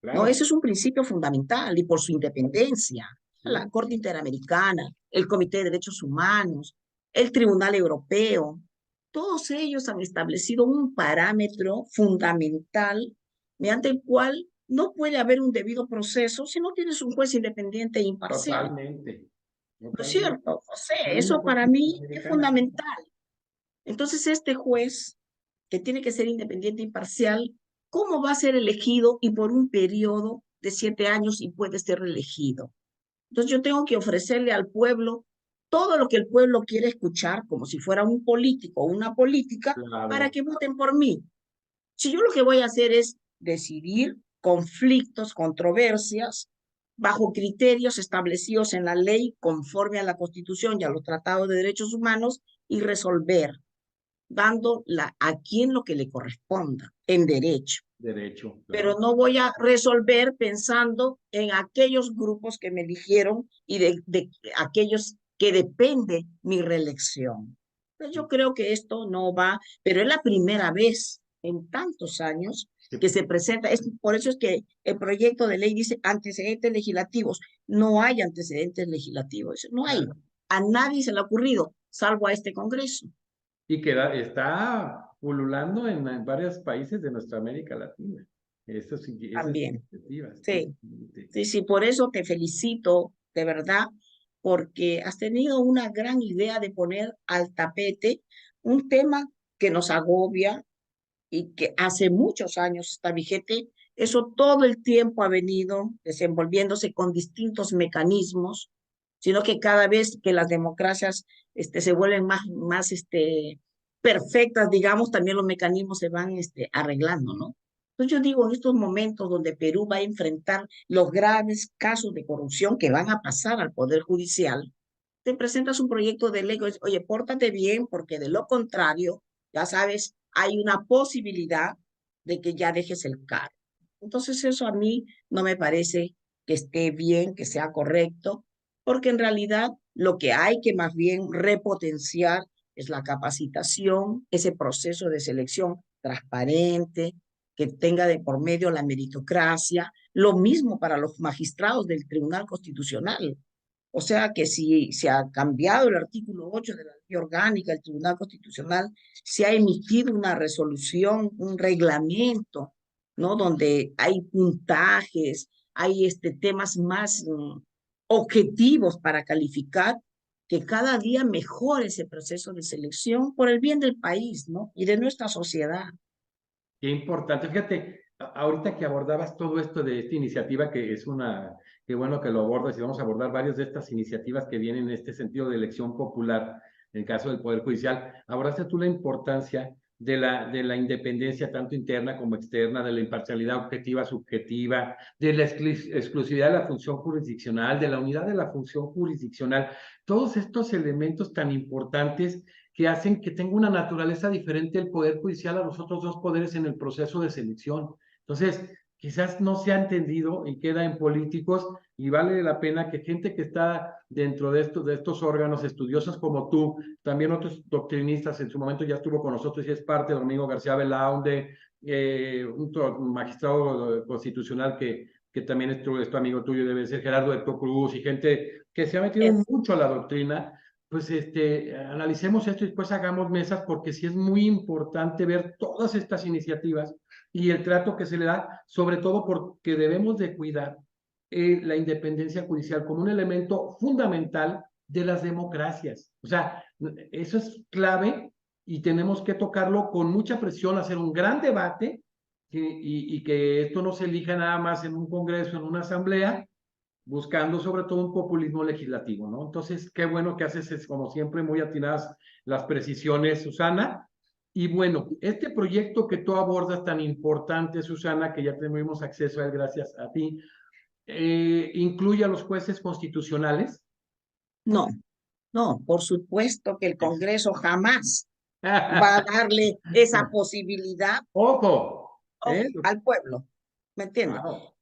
Claro. Ese es un principio fundamental y por su independencia. La Sí. Corte Interamericana, el Comité de Derechos Humanos, el Tribunal Europeo, todos ellos han establecido un parámetro fundamental mediante el cual no puede haber un debido proceso si no tienes un juez independiente e imparcial. Totalmente. ¿No es Totalmente. cierto, José? Según la Eso para Constitución mí es americana. fundamental. Entonces, este juez que tiene que ser independiente e imparcial, ¿cómo va a ser elegido y por un periodo de 7 años y puede ser reelegido? Entonces yo tengo que ofrecerle al pueblo todo lo que el pueblo quiere escuchar, como si fuera un político o una política, para Claro. que voten por mí. Si yo lo que voy a hacer es decidir conflictos, controversias, bajo criterios establecidos en la ley, conforme a la Constitución y a los tratados de derechos humanos, y resolver dando a quien lo que le corresponda en derecho. Derecho, claro. Pero no voy a resolver pensando en aquellos grupos que me eligieron y de aquellos que depende mi reelección. Pues yo creo que esto no va, pero es la primera vez en tantos años que se presenta. Por eso es que el proyecto de ley dice antecedentes legislativos. No hay antecedentes legislativos, no hay. A nadie se le ha ocurrido, salvo a este Congreso. Y que está pululando en varios países de nuestra América Latina. Esas También. iniciativas. Sí, sí, sí, por eso te felicito, de verdad, porque has tenido una gran idea de poner al tapete un tema que nos agobia y que hace muchos años está vigente. Eso todo el tiempo ha venido desenvolviéndose con distintos mecanismos, sino que cada vez que las democracias se vuelven más perfectas, digamos, también los mecanismos se van arreglando, ¿no? Entonces yo digo, en estos momentos donde Perú va a enfrentar los graves casos de corrupción que van a pasar al Poder Judicial, te presentas un proyecto de ley, oye, pórtate bien, porque de lo contrario, ya sabes, hay una posibilidad de que ya dejes el cargo. Entonces eso a mí no me parece que esté bien, que sea correcto, porque en realidad lo que hay que más bien repotenciar es la capacitación, ese proceso de selección transparente, que tenga de por medio la meritocracia, lo mismo para los magistrados del Tribunal Constitucional. O sea que si se ha cambiado el artículo 8 de la ley orgánica del Tribunal Constitucional, se ha emitido una resolución, un reglamento, ¿no? Donde hay puntajes, hay temas más objetivos para calificar, que cada día mejore ese proceso de selección por el bien del país, ¿no? Y de nuestra sociedad. Qué importante. Fíjate, ahorita que abordabas todo esto de esta iniciativa, que es qué bueno que lo abordas y vamos a abordar varias de estas iniciativas que vienen en este sentido de elección popular, en el caso del Poder Judicial, abordaste tú la importancia de la independencia tanto interna como externa, de la imparcialidad objetiva, subjetiva, de la exclusividad de la función jurisdiccional, de la unidad de la función jurisdiccional, todos estos elementos tan importantes que hacen que tenga una naturaleza diferente el Poder Judicial a los otros dos poderes en el proceso de selección. Entonces, quizás no se ha entendido y queda en políticos y vale la pena que gente que está dentro de estos órganos, estudiosos como tú, también otros doctrinistas, en su momento ya estuvo con nosotros y es parte de Domingo García Belaunde, un magistrado constitucional que también es tu amigo tuyo, debe ser Gerardo Héctor Cruz y gente que se ha metido Es, mucho a la doctrina, pues analicemos esto y después hagamos mesas porque sí es muy importante ver todas estas iniciativas y el trato que se le da, sobre todo porque debemos de cuidar la independencia judicial como un elemento fundamental de las democracias. O sea, eso es clave y tenemos que tocarlo con mucha presión, hacer un gran debate y que esto no se elija nada más en un congreso, en una asamblea, buscando sobre todo un populismo legislativo, ¿no? Entonces, qué bueno que haces, como siempre, muy atinadas las precisiones, Susana. Y bueno, este proyecto que tú abordas tan importante, Susana, que ya tuvimos acceso a él gracias a ti, incluye a los jueces constitucionales. no, no, por supuesto que el Congreso jamás va a darle esa posibilidad Ojo, al pueblo, ¿me entiendes? claro.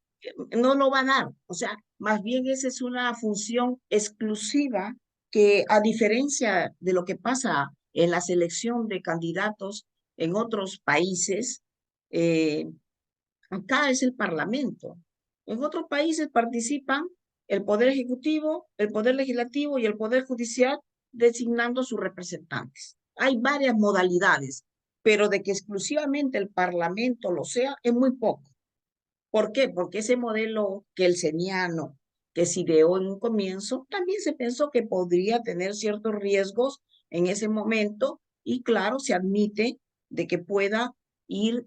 No lo va a dar, o sea, más bien esa es una función exclusiva que a diferencia de lo que pasa en la selección de candidatos en otros países, eh, acá es el Parlamento. En otros países participan el Poder Ejecutivo, el Poder Legislativo y el Poder Judicial designando sus representantes. Hay varias modalidades, pero de que exclusivamente el Parlamento lo sea es muy poco. ¿Por qué? Porque ese modelo kelseniano que se ideó en un comienzo, también se pensó que podría tener ciertos riesgos en ese momento y claro, se admite de que pueda ir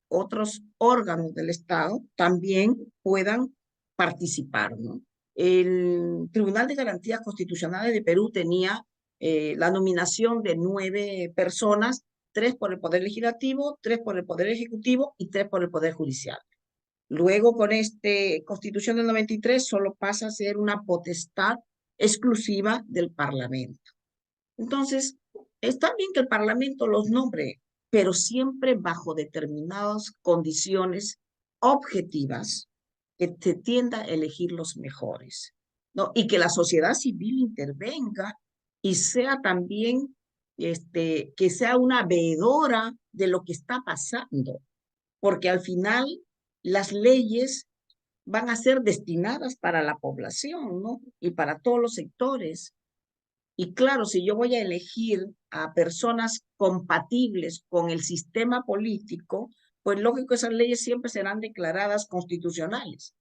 otros órganos del Estado también puedan participar, ¿no? El Tribunal de Garantías Constitucionales de Perú tenía la nominación de 9 personas, 3 por el Poder Legislativo, 3 por el Poder Ejecutivo y 3 por el Poder Judicial. Luego, con Constitución del 93, solo pasa a ser una potestad exclusiva del Parlamento. Entonces, está bien que el Parlamento los nombre, pero siempre bajo determinadas condiciones objetivas que se tienda a elegir los mejores, ¿no? Y que la sociedad civil intervenga y sea también, que sea una veedora de lo que está pasando, porque al final las leyes van a ser destinadas para la población, ¿no? Y para todos los sectores. Y claro, si yo voy a elegir a personas compatibles con el sistema político, pues lógico, esas leyes siempre serán declaradas constitucionales.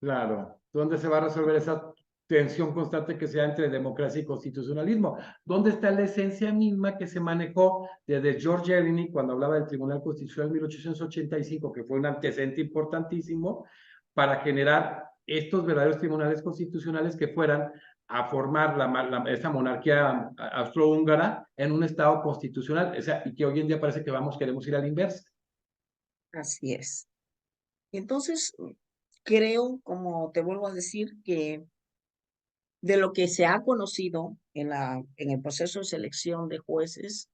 Claro, ¿dónde se va a resolver esa tensión constante que sea entre democracia y constitucionalismo? ¿Dónde está la esencia misma que se manejó desde George Eleni cuando hablaba del Tribunal Constitucional en 1885, que fue un antecedente importantísimo para generar estos verdaderos tribunales constitucionales que fueran a formar esa monarquía austrohúngara en un Estado constitucional, o sea, y que hoy en día parece que queremos ir a la inversa? Así es. Entonces, creo, como te vuelvo a decir, que de lo que se ha conocido en el proceso de selección de jueces,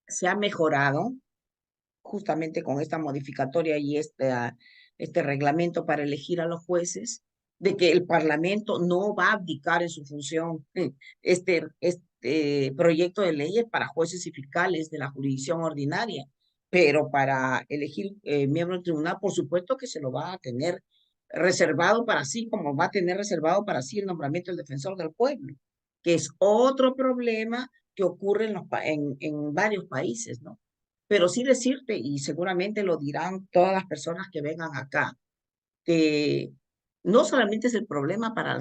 se ha mejorado justamente con esta modificatoria y este reglamento para elegir a los jueces, de que el Parlamento no va a abdicar en su función. Este proyecto de ley es para jueces y fiscales de la jurisdicción ordinaria, pero para elegir miembro del tribunal, por supuesto que se lo va a tener reservado para sí, como va a tener reservado para sí el nombramiento del defensor del pueblo, que es otro problema que ocurre en varios países, ¿no? Pero sí decirte, y seguramente lo dirán todas las personas que vengan acá, que no solamente es el problema para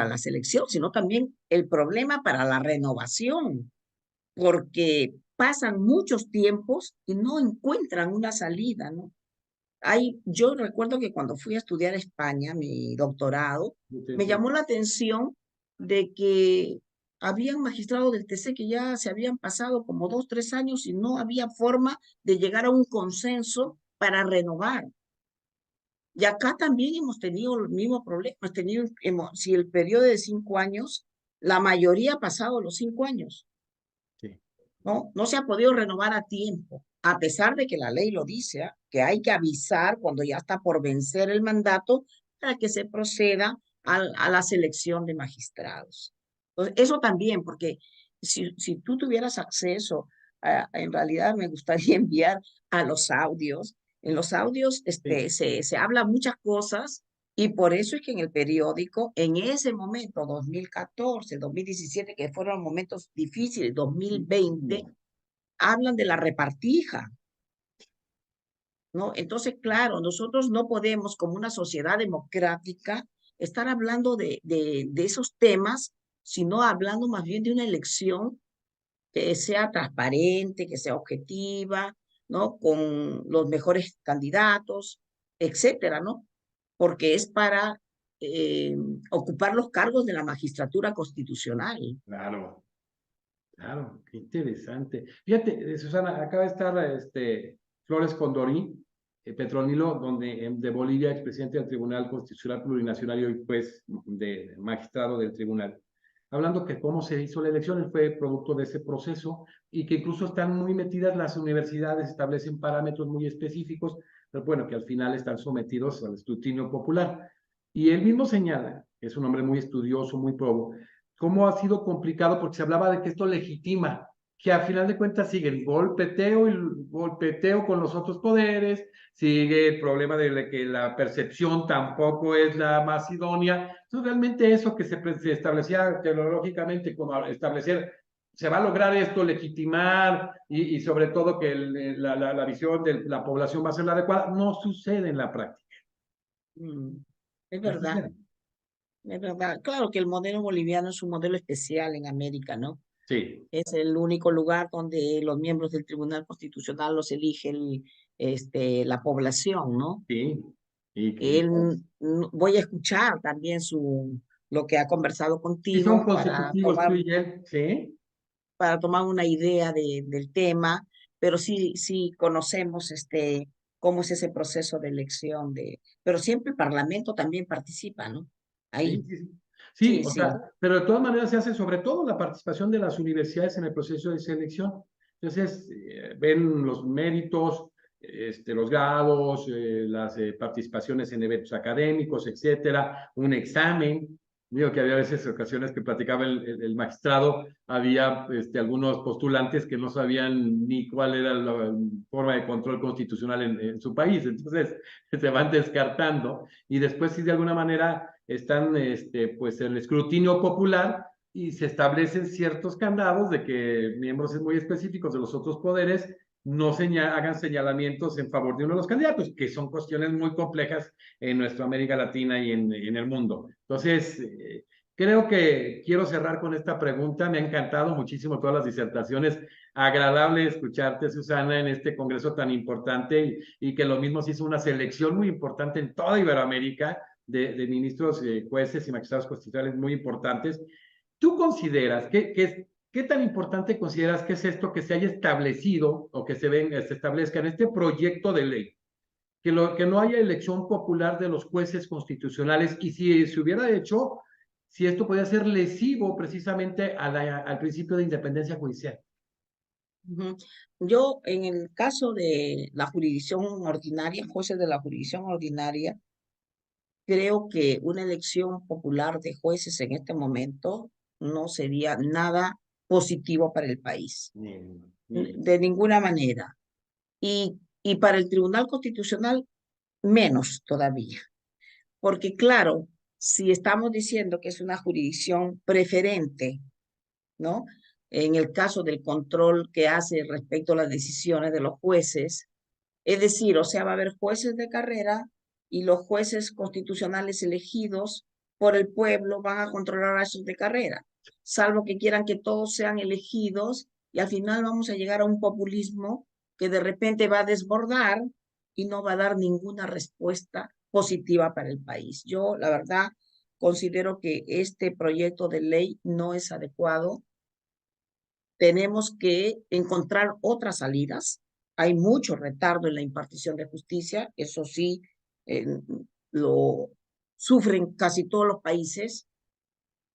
la selección, sino también el problema para la renovación, porque pasan muchos tiempos y no encuentran una salida, ¿no? Yo recuerdo que cuando fui a estudiar a España, mi doctorado, me llamó la atención de que habían magistrados del TC que ya se habían pasado como 2, 3 años y no había forma de llegar a un consenso para renovar. Y acá también hemos tenido el mismo problema. Si el periodo de 5 años, la mayoría ha pasado los 5 años. Sí. No se ha podido renovar a tiempo, a pesar de que la ley lo dice, ¿ah? Que hay que avisar cuando ya está por vencer el mandato para que se proceda a la selección de magistrados. Entonces, eso también, porque si tú tuvieras acceso, en realidad me gustaría enviar a los audios. En los audios Sí. se habla muchas cosas y por eso es que en el periódico, en ese momento, 2014, 2017, que fueron momentos difíciles, 2020, hablan de la repartija, ¿no? Entonces, claro, nosotros no podemos, como una sociedad democrática, estar hablando de esos temas, sino hablando más bien de una elección que sea transparente, que sea objetiva, ¿no? Con los mejores candidatos, etcétera, ¿no? Porque es para eh, ocupar los cargos de la magistratura constitucional. Claro. Claro, qué interesante. Fíjate, Susana, acaba de estar Flores Condorí, Petronilo, de Bolivia, expresidente del Tribunal Constitucional Plurinacional y hoy pues de magistrado del tribunal, hablando que cómo se hizo la elección, él fue producto de ese proceso y que incluso están muy metidas las universidades, establecen parámetros muy específicos, pero bueno, que al final están sometidos al escrutinio popular. Y él mismo señala, es un hombre muy estudioso, muy probo, cómo ha sido complicado porque se hablaba de que esto legitima, que a final de cuentas sigue el golpeteo y el golpeteo con los otros poderes, sigue el problema de que la percepción tampoco es la más idónea. Entonces, realmente eso que se establecía teológicamente como establecer, se va a lograr esto, legitimar y sobre todo que la visión de la población va a ser la adecuada, no sucede en la práctica. Mm, es No verdad, sucede. es verdad. Claro que el modelo boliviano es un modelo especial en América, ¿no? Sí, Es el único lugar donde los miembros del Tribunal Constitucional los elige la población, ¿no? sí. Él, voy a escuchar también lo que ha conversado Y son contigo consecutivos tú y él, ¿sí? para tomar una idea del tema, pero sí conocemos cómo es ese proceso de elección pero siempre el Parlamento también participa, ¿no? Sí, Ahí, sí, sí. Sí, sí, o sí. sea, pero de todas maneras se hace sobre todo la participación de las universidades en el proceso de selección. Entonces, ven los méritos, los grados, las participaciones en eventos académicos, etcétera, un examen. Digo que había veces ocasiones que platicaba el magistrado, había algunos postulantes que no sabían ni cuál era la forma de control constitucional en su país. Entonces, se van descartando y después, si de alguna manera están pues el escrutinio popular, y se establecen ciertos candados de que miembros muy específicos de los otros poderes no hagan señalamientos en favor de uno de los candidatos, que son cuestiones muy complejas en nuestra América Latina y en el mundo. Entonces, creo que quiero cerrar con esta pregunta. Me ha encantado muchísimo todas las disertaciones. Agradable escucharte, Susana, en este congreso tan importante y que lo mismo se hizo una selección muy importante en toda Iberoamérica de ministros, jueces y magistrados constitucionales muy importantes. ¿Tú consideras qué tan importante consideras que es esto que se haya establecido o que se establezca en este proyecto de ley? Que no haya elección popular de los jueces constitucionales y si se hubiera hecho, si esto podía ser lesivo precisamente al principio de independencia judicial. Yo, en el caso de la jurisdicción ordinaria, jueces de la jurisdicción ordinaria, creo que una elección popular de jueces en este momento no sería nada positivo para el país, de ninguna manera. Y para el Tribunal Constitucional, menos todavía. Porque claro, si estamos diciendo que es una jurisdicción preferente, ¿no? En el caso del control que hace respecto a las decisiones de los jueces, es decir, o sea, va a haber jueces de carrera y los jueces constitucionales elegidos por el pueblo van a controlar a esos de carrera, salvo que quieran que todos sean elegidos y al final vamos a llegar a un populismo que de repente va a desbordar y no va a dar ninguna respuesta positiva para el país. Yo, la verdad, considero que este proyecto de ley no es adecuado. Tenemos que encontrar otras salidas. Hay mucho retardo en la impartición de justicia, eso sí, eh, lo sufren casi todos los países.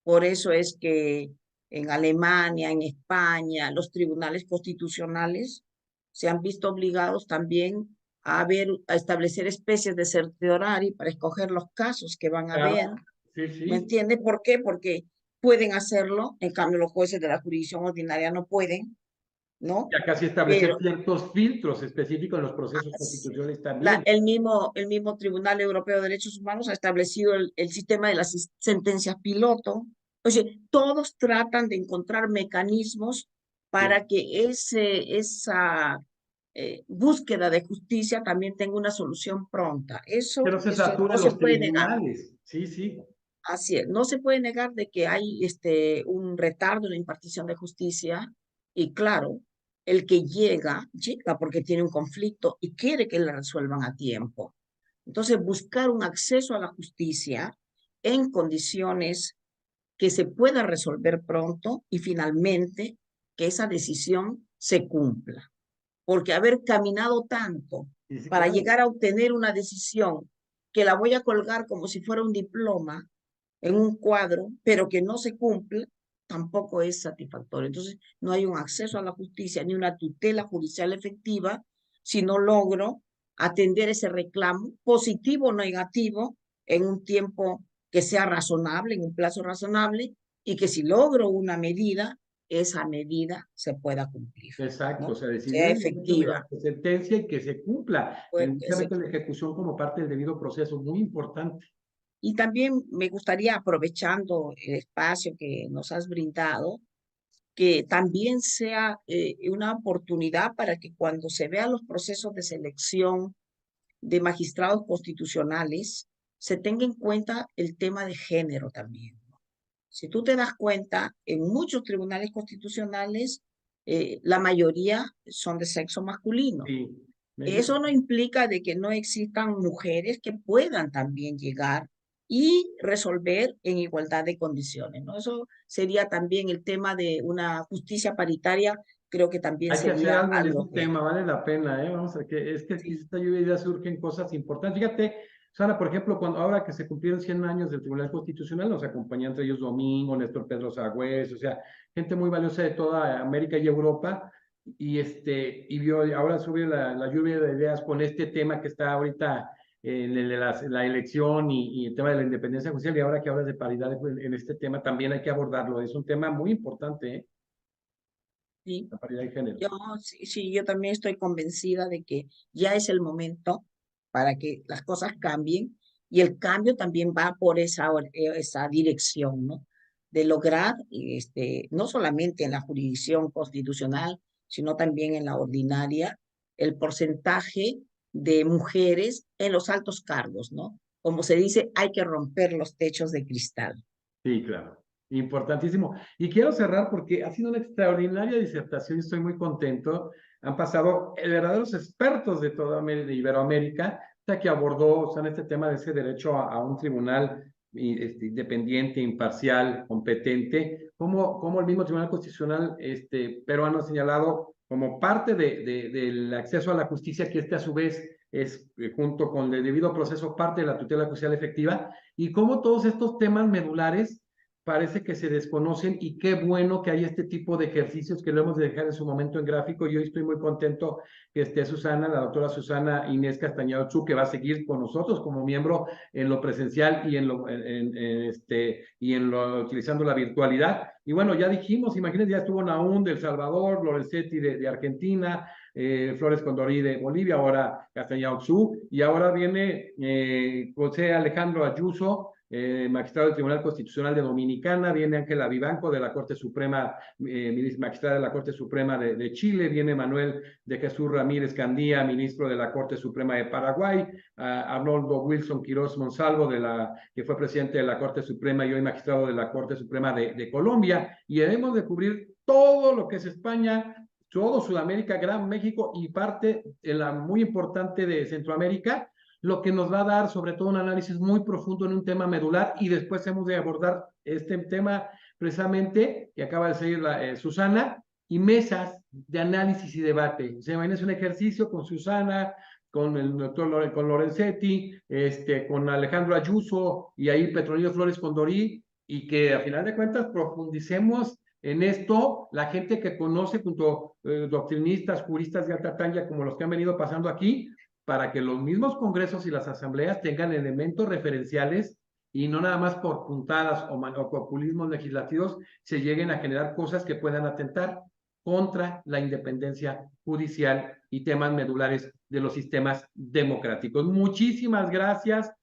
Por eso es que en Alemania, en España, los tribunales constitucionales se han visto obligados también a establecer especies de certiorari para escoger los casos que van a ver. Claro, sí, ¿Me sí. entiende? ¿Por qué? Porque pueden hacerlo, en cambio los jueces de la jurisdicción ordinaria no pueden, ¿no? Ya casi establecer Pero ciertos filtros específicos en los procesos constitucionales también. el mismo Tribunal Europeo de Derechos Humanos ha establecido el sistema de las sentencias piloto. O sea, todos tratan de encontrar mecanismos Sí. para que esa búsqueda de justicia también tenga una solución pronta. Que Eso, no se eso no saturen se los puede negar. tribunales. Sí, sí. Así es, no se puede negar de que hay un retardo en la impartición de justicia y claro, el que llega porque tiene un conflicto y quiere que le resuelvan a tiempo. Entonces, buscar un acceso a la justicia en condiciones que se pueda resolver pronto y finalmente que esa decisión se cumpla. Porque haber caminado tanto Sí, sí, para claro. llegar a obtener una decisión que la voy a colgar como si fuera un diploma en un cuadro, pero que no se cumple, tampoco es satisfactorio. Entonces, no hay un acceso a la justicia ni una tutela judicial efectiva si no logro atender ese reclamo, positivo o negativo, en un tiempo que sea razonable, en un plazo razonable, y que si logro una medida, esa medida se pueda cumplir, Exacto, o ¿no? sea, decidir Sea en el momento efectiva. mediante sentencia y que se cumpla, Pues, precisamente la ejecución como parte del debido proceso, muy importante. y también me gustaría, aprovechando el espacio que nos has brindado, que también sea una oportunidad para que cuando se vean los procesos de selección de magistrados constitucionales, se tenga en cuenta el tema de género también. Si tú te das cuenta, en muchos tribunales constitucionales, la mayoría son de sexo masculino. Sí, Eso no implica de que no existan mujeres que puedan también llegar y resolver en igualdad de condiciones, ¿no? Eso sería también el tema de una justicia paritaria, creo que también hay que hacer sería algo en ese algo que, tema, vale la pena, ¿eh? Vamos a que es que aquí sí, esta lluvia de ideas surgen cosas importantes. Fíjate, Sara, por ejemplo, cuando ahora que se cumplieron 100 años del Tribunal Constitucional, nos acompañó entre ellos Domingo, Néstor Pedro Sagüez, o sea, gente muy valiosa de toda América y Europa, y vio, ahora sube la lluvia de ideas con este tema que está ahorita en el de la elección y el tema de la independencia judicial, y ahora que hablas de paridad en este tema, también hay que abordarlo. Es un tema muy importante, ¿eh? sí. La paridad de género. Yo, sí, sí, yo también estoy convencida de que ya es el momento para que las cosas cambien y el cambio también va por esa dirección, ¿no? de lograr, no solamente en la jurisdicción constitucional, sino también en la ordinaria, el porcentaje de mujeres en los altos cargos, ¿no? Como se dice, hay que romper los techos de cristal. Sí, claro. Importantísimo. Y quiero cerrar porque ha sido una extraordinaria disertación y estoy muy contento. Han pasado verdaderos expertos de toda de Iberoamérica, que abordó, o sea, en este tema de ese derecho a un tribunal independiente, imparcial, competente, como el mismo Tribunal Constitucional peruano ha señalado como parte del acceso a la justicia, que a su vez es, junto con el debido proceso, parte de la tutela judicial efectiva, y cómo todos estos temas medulares parece que se desconocen, y qué bueno que hay este tipo de ejercicios que lo hemos de dejar en su momento en gráfico. Yo estoy muy contento que esté Susana, la doctora Susana Inés Castañeda Ochoa, que va a seguir con nosotros como miembro en lo presencial y utilizando la virtualidad. Y bueno, ya dijimos, imagínense, ya estuvo Naún de El Salvador, Lorenzetti de Argentina, Flores Condorí de Bolivia, ahora Castañeda Ochoa, y ahora viene José Alejandro Ayuso, magistrado del Tribunal Constitucional de Dominicana, viene Ángela Vivanco de la Corte Suprema, magistrada de la Corte Suprema de Chile, viene Manuel de Jesús Ramírez Candía, ministro de la Corte Suprema de Paraguay, Arnoldo Wilson Quirós Monsalvo, que fue presidente de la Corte Suprema y hoy magistrado de la Corte Suprema de Colombia, y debemos de cubrir todo lo que es España, todo Sudamérica, Gran México y parte muy importante de Centroamérica, lo que nos va a dar sobre todo un análisis muy profundo en un tema medular, y después hemos de abordar este tema precisamente que acaba de seguir Susana, y mesas de análisis y debate. Se imagina un ejercicio con Susana, con el doctor con Lorenzetti, con Alejandro Ayuso y ahí Petronilo Flores Condorí, y que a final de cuentas profundicemos en esto, la gente que conoce, junto doctrinistas, juristas de alta talla como los que han venido pasando aquí, para que los mismos congresos y las asambleas tengan elementos referenciales y no nada más por puntadas o populismos legislativos se lleguen a generar cosas que puedan atentar contra la independencia judicial y temas medulares de los sistemas democráticos. Muchísimas gracias,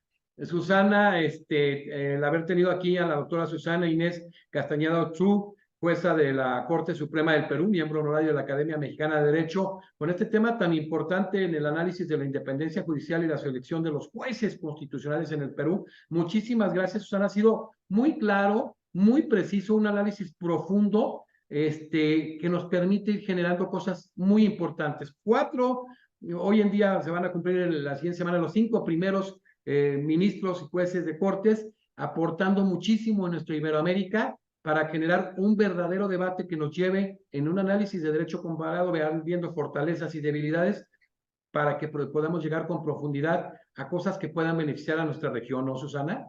Susana, el haber tenido aquí a la doctora Susana Inés Castañeda Ochoa, jueza de la Corte Suprema del Perú, miembro honorario de la Academia Mexicana de Derecho, con este tema tan importante en el análisis de la independencia judicial y la selección de los jueces constitucionales en el Perú. Muchísimas gracias, Susana. Ha sido muy claro, muy preciso, un análisis profundo, que nos permite ir generando cosas muy importantes. Hoy en día se van a cumplir la siguiente semana los 5 primeros ministros y jueces de cortes, aportando muchísimo en nuestra Iberoamérica, para generar un verdadero debate que nos lleve en un análisis de derecho comparado, viendo fortalezas y debilidades, para que podamos llegar con profundidad a cosas que puedan beneficiar a nuestra región, ¿no, Susana?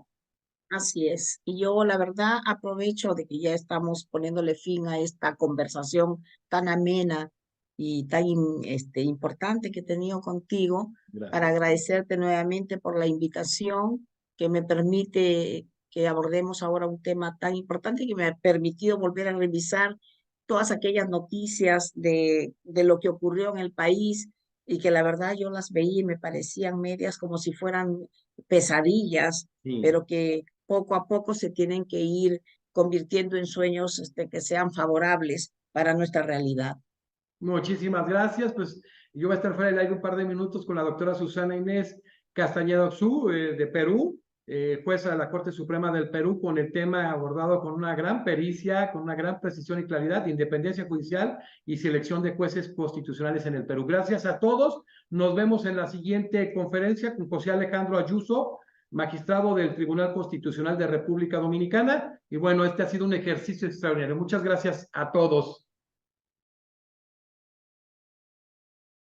Así es. Y yo, la verdad, aprovecho de que ya estamos poniéndole fin a esta conversación tan amena y tan importante que he tenido contigo, para Gracias. agradecerte nuevamente por la invitación que me permite que abordemos ahora un tema tan importante, que me ha permitido volver a revisar todas aquellas noticias de lo que ocurrió en el país, y que la verdad yo las veía y me parecían medias como si fueran pesadillas, Sí. pero que poco a poco se tienen que ir convirtiendo en sueños que sean favorables para nuestra realidad. Muchísimas gracias. Pues yo voy a estar fuera del aire un par de minutos con la doctora Susana Inés Castañeda Ochoa, de Perú, jueza de la Corte Suprema del Perú, con el tema abordado con una gran pericia, con una gran precisión y claridad, independencia judicial y selección de jueces constitucionales en el Perú. Gracias a todos. Nos vemos en la siguiente conferencia con José Alejandro Ayuso, magistrado del Tribunal Constitucional de República Dominicana. Y bueno, este ha sido un ejercicio extraordinario. Muchas gracias a todos.